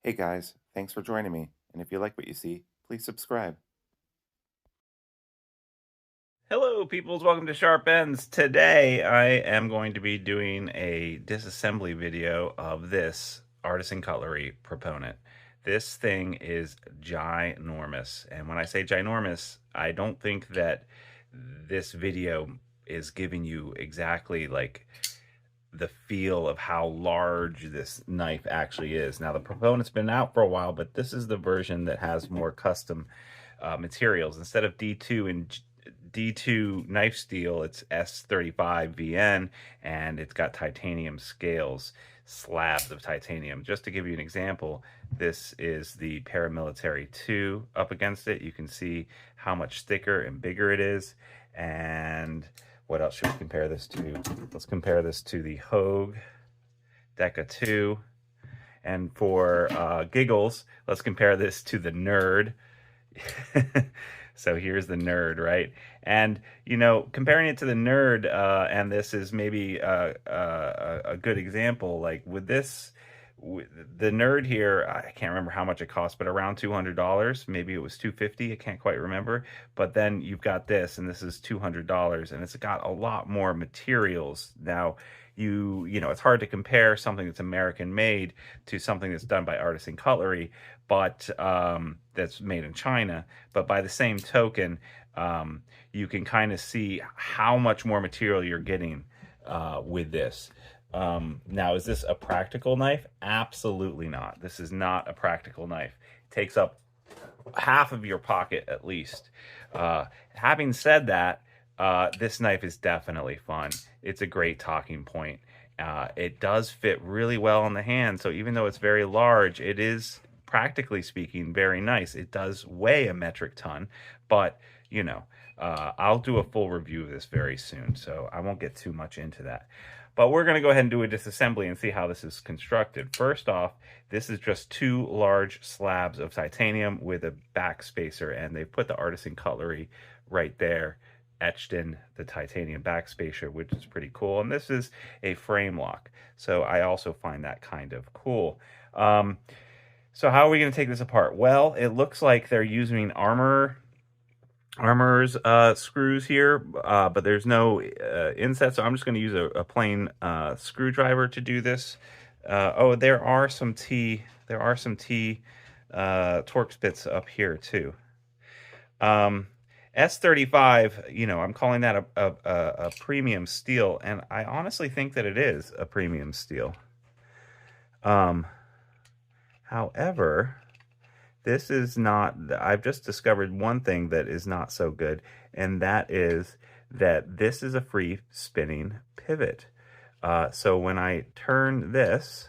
Hey guys, thanks for joining me, and if you like what you see, please subscribe. Hello, peoples. Welcome to Sharp Ends. Today, I am going to be doing a disassembly video of this Artisan Cutlery Proponent. This thing is ginormous, and when I say ginormous, I don't think that this video is giving you exactly like the feel of how large this knife actually is. Now, the Proponent's been out for a while, but this is the version that has more custom materials. Instead of D2 and D2 knife steel, it's S35 VN, and it's got titanium scales, slabs of titanium. Just to give you an example, this is the Paramilitary 2 up against it. You can see how much thicker and bigger it is. And what else should we compare this to? Let's compare this to the Hogue Deca 2. And for giggles, let's compare this to the Nerd. So here's the Nerd, right? And, you know, comparing it to the Nerd, and this is maybe a good example, like with this, the Nerd here, I can't remember how much it cost, but around $200. Maybe it was $250. I can't quite remember. But then you've got this, and this is $200, and it's got a lot more materials. Now, you know, it's hard to compare something that's American made to something that's done by Artisan Cutlery, but that's made in China. But by the same token, you can kind of see how much more material you're getting with this. Now, is this a practical knife? Absolutely not. This is not a practical knife. It takes up half of your pocket at least. Having said that, this knife is definitely fun. It's a great talking point. It does fit really well in the hand, so even though it's very large, it is, practically speaking, very nice. It does weigh a metric ton, but, you know, I'll do a full review of this very soon, so I won't get too much into that. But we're going to go ahead and do a disassembly and see how this is constructed. First off, this is just two large slabs of titanium with a back spacer, and they've put the Artisan Cutlery right there, etched in the titanium back spacer, which is pretty cool. And this is a frame lock, so I also find that kind of cool. So how are we going to take this apart? Well, it looks like they're using Armor's screws here, but there's no inset, so I'm just going to use a plain screwdriver to do this. Oh, there are some T Torx bits up here too. S35, you know, I'm calling that a premium steel, and I honestly think that it is a premium steel. However, this is not, I've just discovered one thing that is not so good, and that is that this is a free spinning pivot. So when I turn this,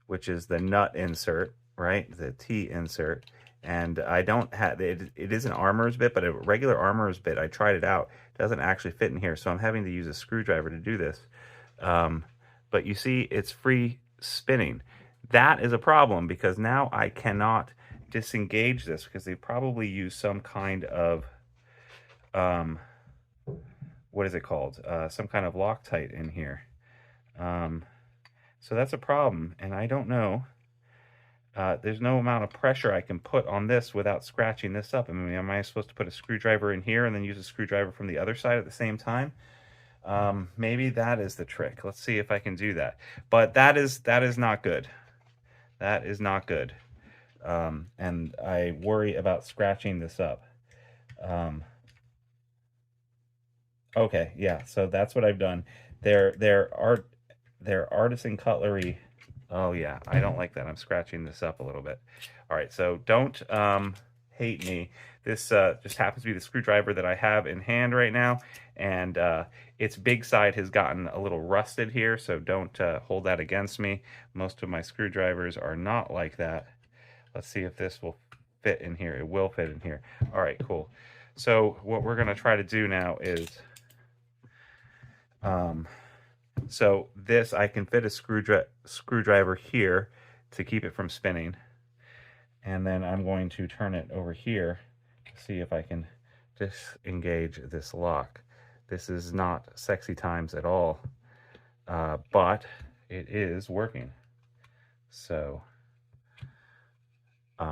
which is the nut insert, right, the T insert, and I don't have, it is an Armor's bit, but a regular Armor's bit, I tried it out, doesn't actually fit in here, so I'm having to use a screwdriver to do this. But you see, it's free spinning. That is a problem because now I cannot disengage this because they probably use some kind of, what is it called? Some kind of Loctite in here. So that's a problem, and I don't know. There's no amount of pressure I can put on this without scratching this up. I mean, am I supposed to put a screwdriver in here and then use a screwdriver from the other side at the same time? Maybe that is the trick. Let's see if I can do that. But that is not good. That is not good. And I worry about scratching this up. Okay, yeah, so that's what I've done. There Artisan Cutlery. Oh yeah, I don't like that. I'm scratching this up a little bit. All right, so don't hate me. This just happens to be the screwdriver that I have in hand right now, and its big side has gotten a little rusted here, so don't hold that against me. Most of my screwdrivers are not like that. Let's see if this will fit in here. It will fit in here. All right, cool. So what we're gonna try to do now is, so this, I can fit a screwdriver here to keep it from spinning. And then I'm going to turn it over here to see if I can disengage this lock. This is not sexy times at all, but it is working. So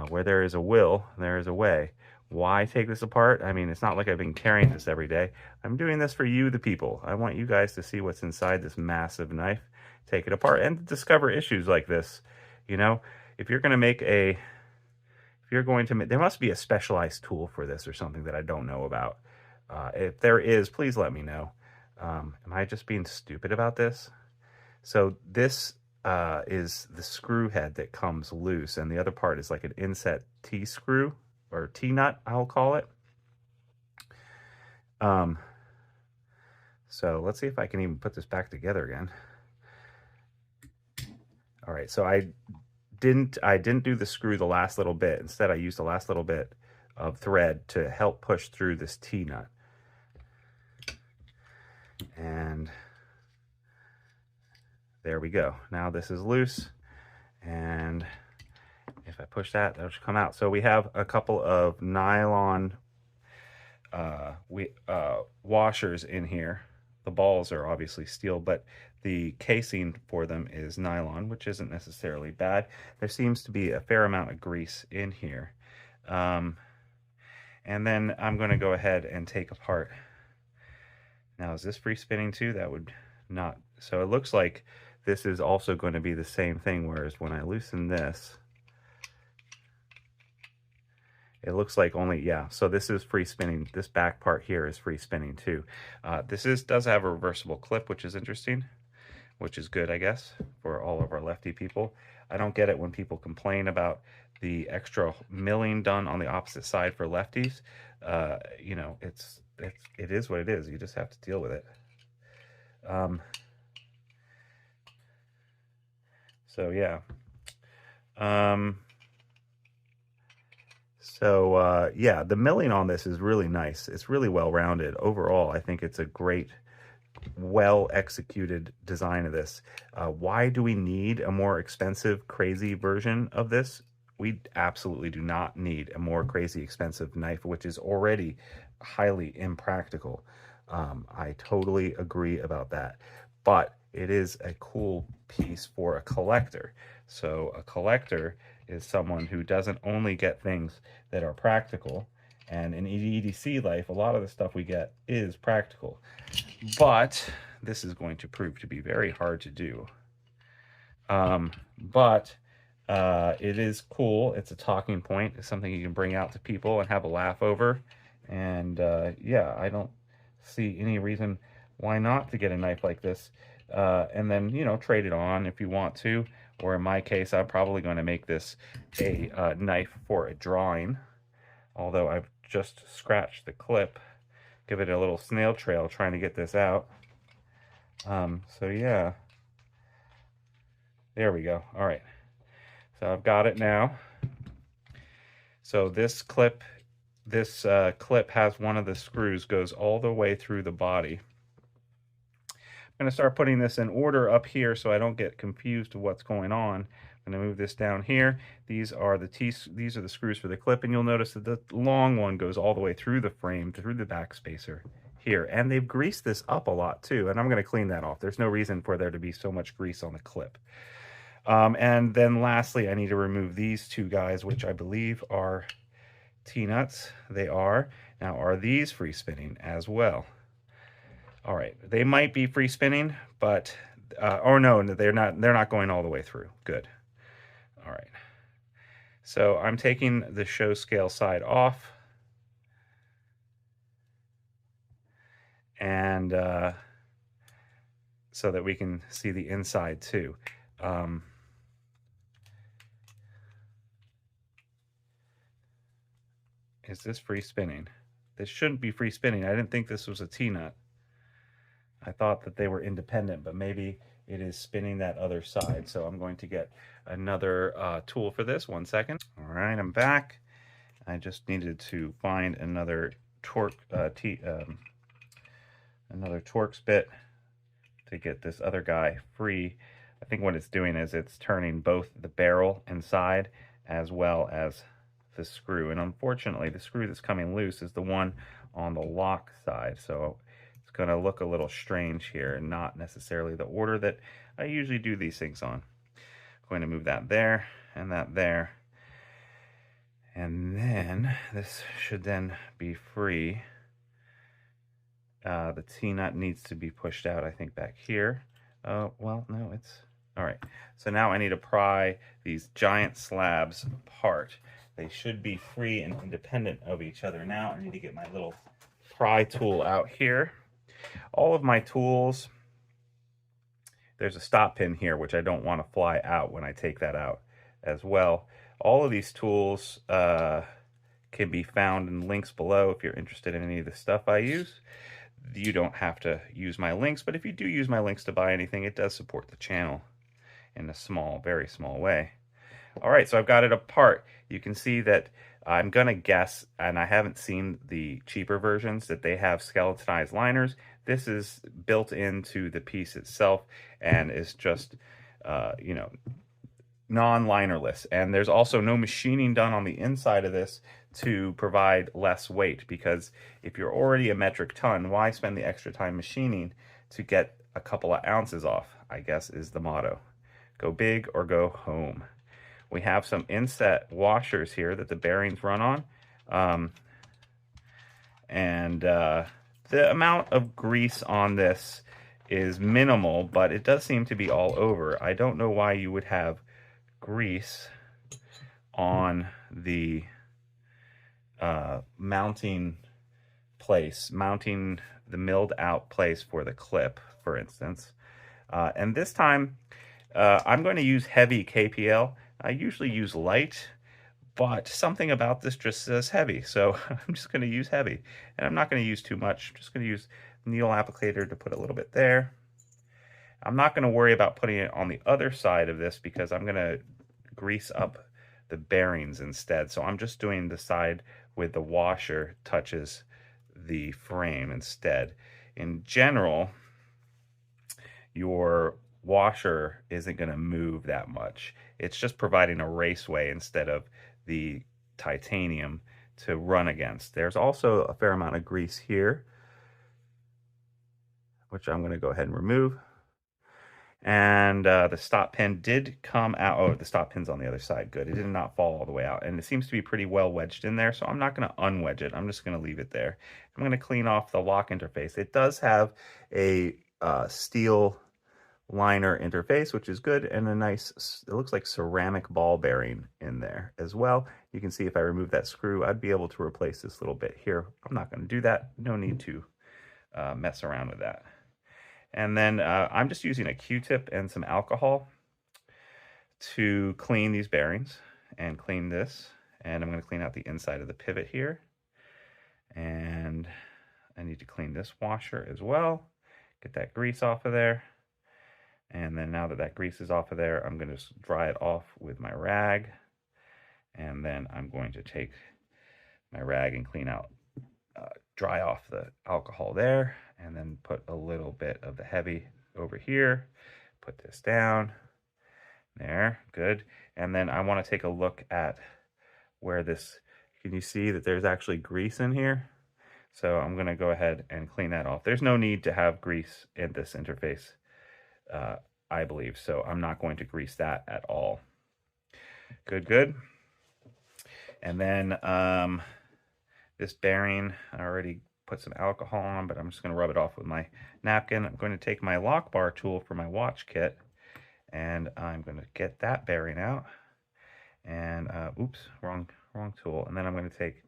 where there is a will, there is a way. Why take this apart? I mean, it's not like I've been carrying this every day. I'm doing this for you, the people. I want you guys to see what's inside this massive knife, take it apart, and discover issues like this. You know, if you're going to make a, if you're going to make, there must be a specialized tool for this or something that I don't know about. If there is, please let me know. Am I just being stupid about this? So this is the screw head that comes loose, and the other part is like an inset T-screw, or T-nut, I'll call it. So let's see if I can even put this back together again. All right, so I didn't do the screw the last little bit. Instead, I used the last little bit of thread to help push through this T-nut. And there we go. Now this is loose, and if I push that, that'll come out. So we have a couple of nylon washers in here. The balls are obviously steel, but the casing for them is nylon, which isn't necessarily bad. There seems to be a fair amount of grease in here. And then I'm going to go ahead and take apart. Now, is this free spinning too? That would not. So it looks like this is also going to be the same thing, whereas when I loosen this, it looks like only, yeah, so this is free spinning. This back part here is free spinning too. Does have a reversible clip, which is interesting, which is good, I guess, for all of our lefty people. I don't get it when people complain about the extra milling done on the opposite side for lefties. You know, it is what it is. You just have to deal with it. So yeah. Yeah, the milling on this is really nice. It's really well rounded. Overall, I think it's a great, well executed design of this. Why do we need a more expensive, crazy version of this? We absolutely do not need a more crazy expensive knife, which is already highly impractical. I totally agree about that. But it is a cool piece for a collector. So a collector is someone who doesn't only get things that are practical, and in EDC life, a lot of the stuff we get is practical. But this is going to prove to be very hard to do. But it is cool. It's a talking point. It's something you can bring out to people and have a laugh over. And yeah, I don't see any reason why not to get a knife like this. And then, you know, trade it on if you want to. Or in my case, I'm probably going to make this a knife for a drawing. Although I've just scratched the clip. Give it a little snail trail trying to get this out. So yeah. There we go. All right. So I've got it now. So this clip has one of the screws goes all the way through the body. I'm going to start putting this in order up here so I don't get confused to what's going on. I'm going to move this down here. These are the screws for the clip, and you'll notice that the long one goes all the way through the frame, through the back spacer here. And they've greased this up a lot too, and I'm going to clean that off. There's no reason for there to be so much grease on the clip. And then lastly, I need to remove these two guys, which I believe are T-nuts. They are. Now, are these free spinning as well? All right, they might be free spinning, but or no, they're not. They're not going all the way through. Good. All right. So I'm taking the show scale side off, and so that we can see the inside too. Is this free spinning? This shouldn't be free spinning. I didn't think this was a T-nut. I thought that they were independent, but maybe it is spinning that other side. So I'm going to get another tool for this. 1 second. All right, I'm back. I just needed to find another Torx bit to get this other guy free. I think what it's doing is it's turning both the barrel inside as well as the screw. And unfortunately, the screw that's coming loose is the one on the lock side. So it's going to look a little strange here and not necessarily the order that I usually do these things on. going to move that there and that there. And then this should then be free. The T-nut needs to be pushed out, I think, back here. Well, no, it's... All right, so now I need to pry these giant slabs apart. They should be free and independent of each other. Now I need to get my little pry tool out here. All of my tools, there's a stop pin here, which I don't want to fly out when I take that out as well. All of these tools can be found in links below if you're interested in any of the stuff I use. You don't have to use my links, but if you do use my links to buy anything, it does support the channel in a small, very small way. All right, so I've got it apart. You can see that I'm gonna guess, and I haven't seen the cheaper versions, that they have skeletonized liners. This is built into the piece itself and is just, you know, non-linerless. And there's also no machining done on the inside of this to provide less weight, because if you're already a metric ton, why spend the extra time machining to get a couple of ounces off, I guess is the motto. Go big or go home. We have some inset washers here that the bearings run on. The amount of grease on this is minimal, but it does seem to be all over. I don't know why you would have grease on the mounting the milled out place for the clip, for instance. And this time, I'm going to use heavy KPL. I usually use light, but something about this just says heavy, so I'm just going to use heavy. And I'm not going to use too much. I'm just going to use needle applicator to put a little bit there. I'm not going to worry about putting it on the other side of this because I'm going to grease up the bearings instead. So I'm just doing the side with the washer touches the frame instead. In general, your washer isn't going to move that much. It's just providing a raceway instead of the titanium to run against. There's also a fair amount of grease here, which I'm going to go ahead and remove. And the stop pin did come out. Oh, the stop pin's on the other side. Good. It did not fall all the way out. And it seems to be pretty well wedged in there, so I'm not going to unwedge it. I'm just going to leave it there. I'm going to clean off the lock interface. It does have a steel liner interface, which is good, and a nice, it looks like ceramic ball bearing in there as well. You can see if I remove that screw, I'd be able to replace this little bit here. I'm not going to do that. No need to mess around with that. And then I'm just using a Q-tip and some alcohol to clean these bearings and clean this. And I'm going to clean out the inside of the pivot here. And I need to clean this washer as well. Get that grease off of there. And then now that that grease is off of there, I'm going to dry it off with my rag. And then I'm going to take my rag and clean out, dry off the alcohol there, and then put a little bit of the heavy over here. Put this down. There, good. And then I want to take a look at where this, can you see that there's actually grease in here? So I'm going to go ahead and clean that off. There's no need to have grease in this interface, I believe, so I'm not going to grease that at all. Good, good. And then this bearing, I already put some alcohol on, but I'm just going to rub it off with my napkin. I'm going to take my lock bar tool for my watch kit, and I'm going to get that bearing out. And oops, wrong tool. And then I'm going to take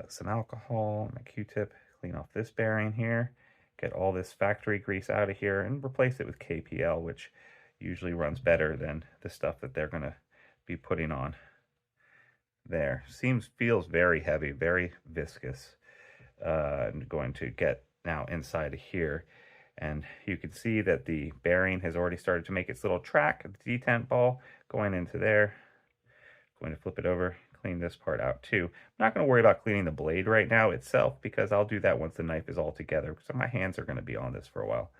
some alcohol, my Q-tip, clean off this bearing here, get all this factory grease out of here, and replace it with KPL, which usually runs better than the stuff that they're going to be putting on there. Feels very heavy, very viscous. I'm going to get now inside of here, and you can see that the bearing has already started to make its little track, the detent ball going into there. Going to flip it over, clean this part out too. I'm not going to worry about cleaning the blade right now itself, because I'll do that once the knife is all together, because my hands are going to be on this for a while.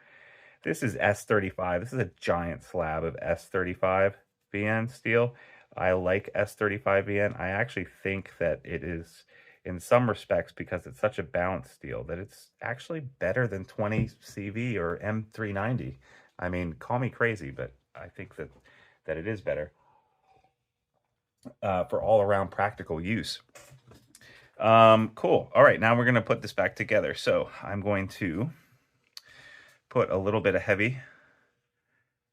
This is S35. This is a giant slab of S35 VN steel. I like S35 VN. I actually think that it is, in some respects, because it's such a balanced steel, that it's actually better than 20 CV or M390. I mean, call me crazy, but I think that that it is better for all around practical use. Cool. All right, now we're going to put this back together. So I'm going to put a little bit of heavy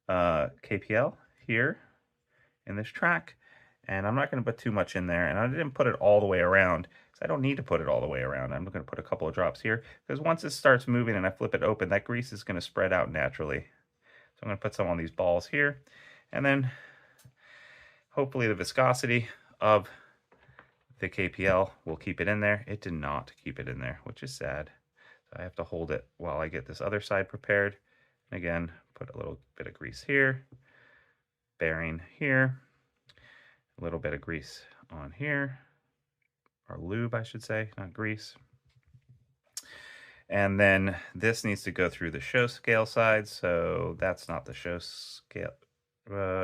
KPL here in this track, and I'm not going to put too much in there, and I didn't put it all the way around because I don't need to put it all the way around. I'm going to put a couple of drops here because once it starts moving and I flip it open, that grease is going to spread out naturally. So I'm going to put some on these balls here, and then hopefully the viscosity of the KPL will keep it in there. It did not keep it in there, which is sad. So I have to hold it while I get this other side prepared. And again, put a little bit of grease here, bearing here, a little bit of grease on here, or lube, I should say, not grease. And then this needs to go through the show scale side, so that's not the show scale.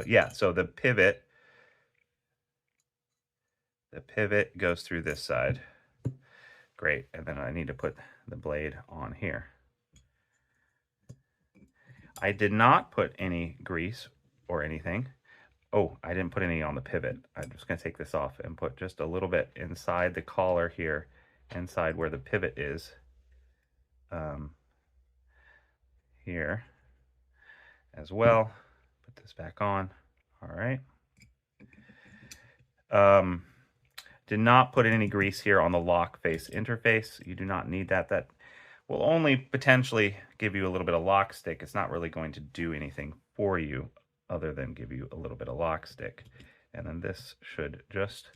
Yeah, so the pivot goes through this side. Great, and then I need to put the blade on here. I did not put any grease or anything. Oh, I didn't put any on the pivot. I'm just gonna take this off and put just a little bit inside the collar here, inside where the pivot is, here as well. Put this back on, all right. Did not put any grease here on the lock face interface. You do not need that. That will only potentially give you a little bit of lock stick. It's not really going to do anything for you other than give you a little bit of lock stick. And then this should just,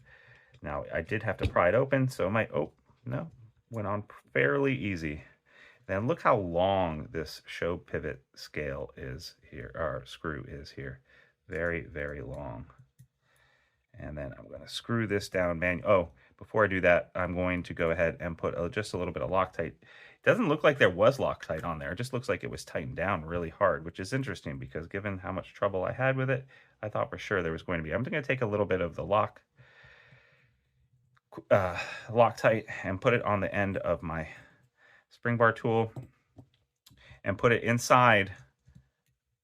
now I did have to pry it open, so oh, no, went on fairly easy. Then look how long this show pivot scale is here, or screw is here. Very, very long. And then I'm going to screw this down manually. Oh, before I do that, I'm going to go ahead and put just a little bit of Loctite. It doesn't look like there was Loctite on there. It just looks like it was tightened down really hard, which is interesting because given how much trouble I had with it, I thought for sure there was going to be. I'm going to take a little bit of the Loctite and put it on the end of my spring bar tool and put it inside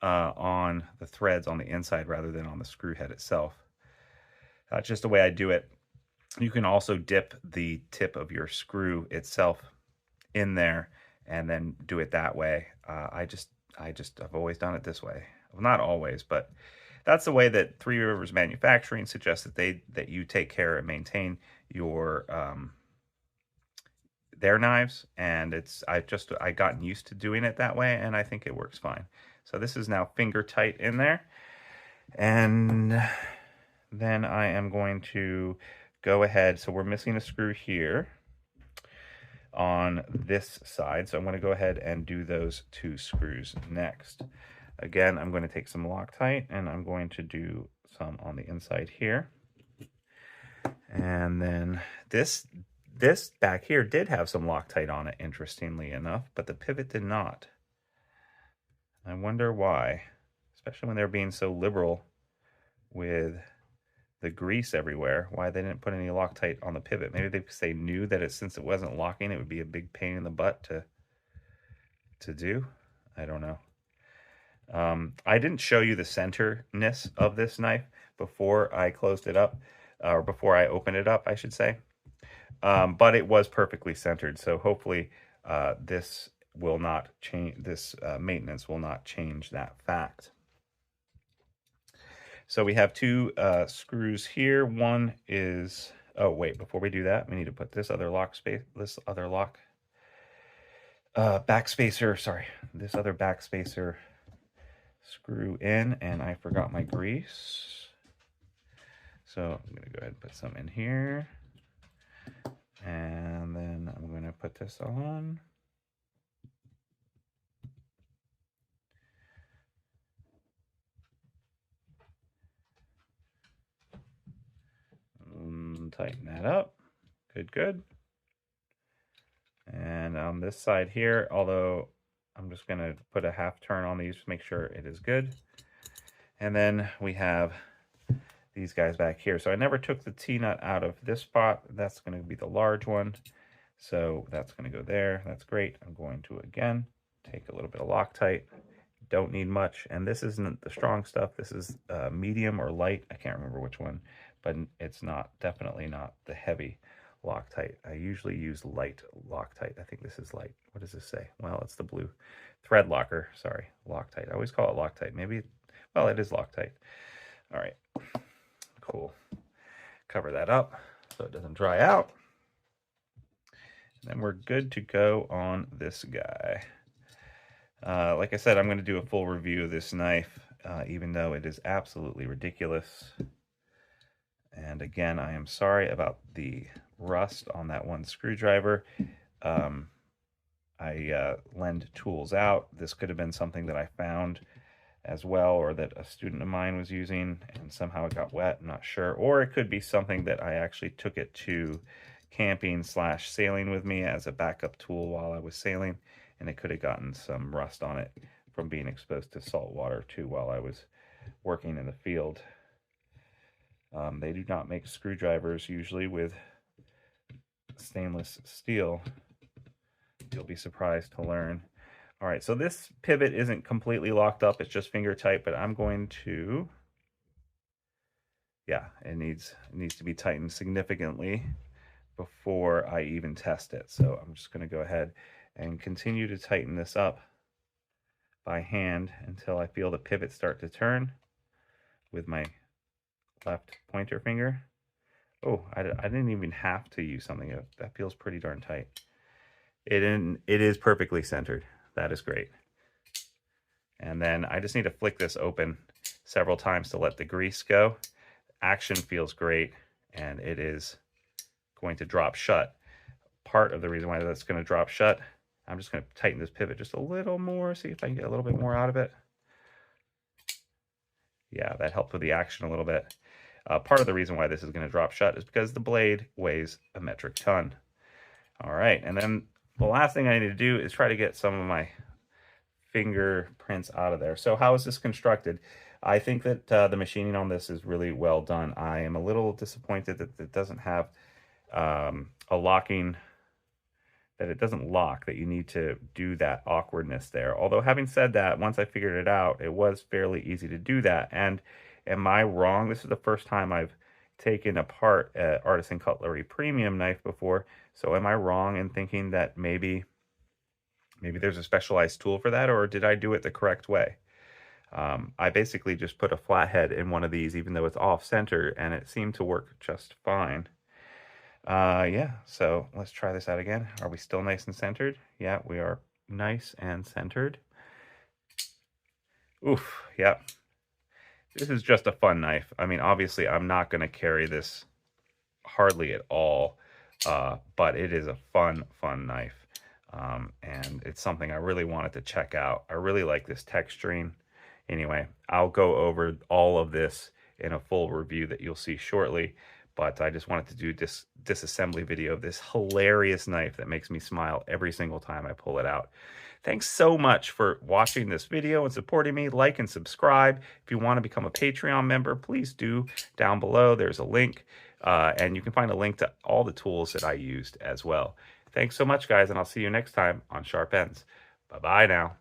on the threads on the inside rather than on the screw head itself. That's just the way I do it. You can also dip the tip of your screw itself in there and then do it that way. I've always done it this way. Well, not always, but that's the way that Three Rivers Manufacturing suggests that you take care and maintain your their knives, and I gotten used to doing it that way, and I think it works fine. So this is now finger tight in there, and then I am going to go ahead. So we're missing a screw here on this side. So I'm going to go ahead and do those 2 screws next. Again, I'm going to take some Loctite and I'm going to do some on the inside here. And then this back here did have some Loctite on it, interestingly enough, but the pivot did not. I wonder why, especially when they're being so liberal with the grease everywhere, why they didn't put any Loctite on the pivot. Maybe because they knew that since it wasn't locking, it would be a big pain in the butt to do. I don't know. I didn't show you the centerness of this knife before I closed it up, or before I opened it up, I should say. But it was perfectly centered, so hopefully this will not change. This maintenance will not change that fact. So we have 2 screws here. One is, oh wait, before we do that, we need to put this other backspacer screw in, and I forgot my grease. So I'm gonna go ahead and put some in here. And then I'm gonna put this on. Tighten that up. Good. And on this side here, although I'm just going to put a half turn on these to make sure it is good. And then we have these guys back here. So I never took the T-nut out of this spot. That's going to be the large one. So that's going to go there. That's great. I'm going to, again, take a little bit of Loctite, don't need much. And this isn't the strong stuff. This is medium or light. I can't remember which one, but it's definitely not the heavy Loctite. I usually use light Loctite. I think this is light. What does this say? Well, it's the blue thread locker. Sorry, Loctite. I always call it Loctite. Maybe, well, it is Loctite. All right, cool. Cover that up so it doesn't dry out. And then we're good to go on this guy. Like I said, I'm going to do a full review of this knife, even though it is absolutely ridiculous. And again, I am sorry about the rust on that one screwdriver. I lend tools out. This could have been something that I found as well, or that a student of mine was using and somehow it got wet. I'm not sure. Or it could be something that I actually took it to camping / sailing with me as a backup tool while I was sailing, and it could have gotten some rust on it from being exposed to salt water too while I was working in the field. They do not make screwdrivers usually with stainless steel. You'll be surprised to learn. All right, so this pivot isn't completely locked up. It's just finger tight, but I'm going to, yeah, it needs to be tightened significantly before I even test it. So I'm just going to go ahead and continue to tighten this up by hand until I feel the pivot start to turn with my left pointer finger. Oh, I didn't even have to use something. That feels pretty darn tight. It is perfectly centered. That is great. And then I just need to flick this open several times to let the grease go. Action feels great, and it is going to drop shut. Part of the reason why that's going to drop shut, I'm just going to tighten this pivot just a little more, see if I can get a little bit more out of it. Yeah, that helped with the action a little bit. Part of the reason why this is going to drop shut is because the blade weighs a metric ton. All right, and then the last thing I need to do is try to get some of my fingerprints out of there. So how is this constructed? I think that the machining on this is really well done. I am a little disappointed that it doesn't have a locking, that it doesn't lock, that you need to do that awkwardness there. Although having said that, once I figured it out, it was fairly easy to do that. And am I wrong? This is the first time I've taken apart an Artisan Cutlery Premium knife before. So am I wrong in thinking that maybe there's a specialized tool for that, or did I do it the correct way? I basically just put a flathead in one of these, even though it's off center, and it seemed to work just fine. Yeah, so let's try this out again. Are we still nice and centered? Yeah, we are nice and centered. Oof, yeah. This is just a fun knife. I mean, obviously, I'm not going to carry this hardly at all, but it is a fun knife. And it's something I really wanted to check out. I really like this texturing. Anyway, I'll go over all of this in a full review that you'll see shortly, but I just wanted to do this disassembly video of this hilarious knife that makes me smile every single time I pull it out. Thanks so much for watching this video and supporting me. Like and subscribe. If you want to become a Patreon member, please do. Down below, there's a link, and you can find a link to all the tools that I used as well. Thanks so much, guys, and I'll see you next time on Sharp Ends. Bye-bye now.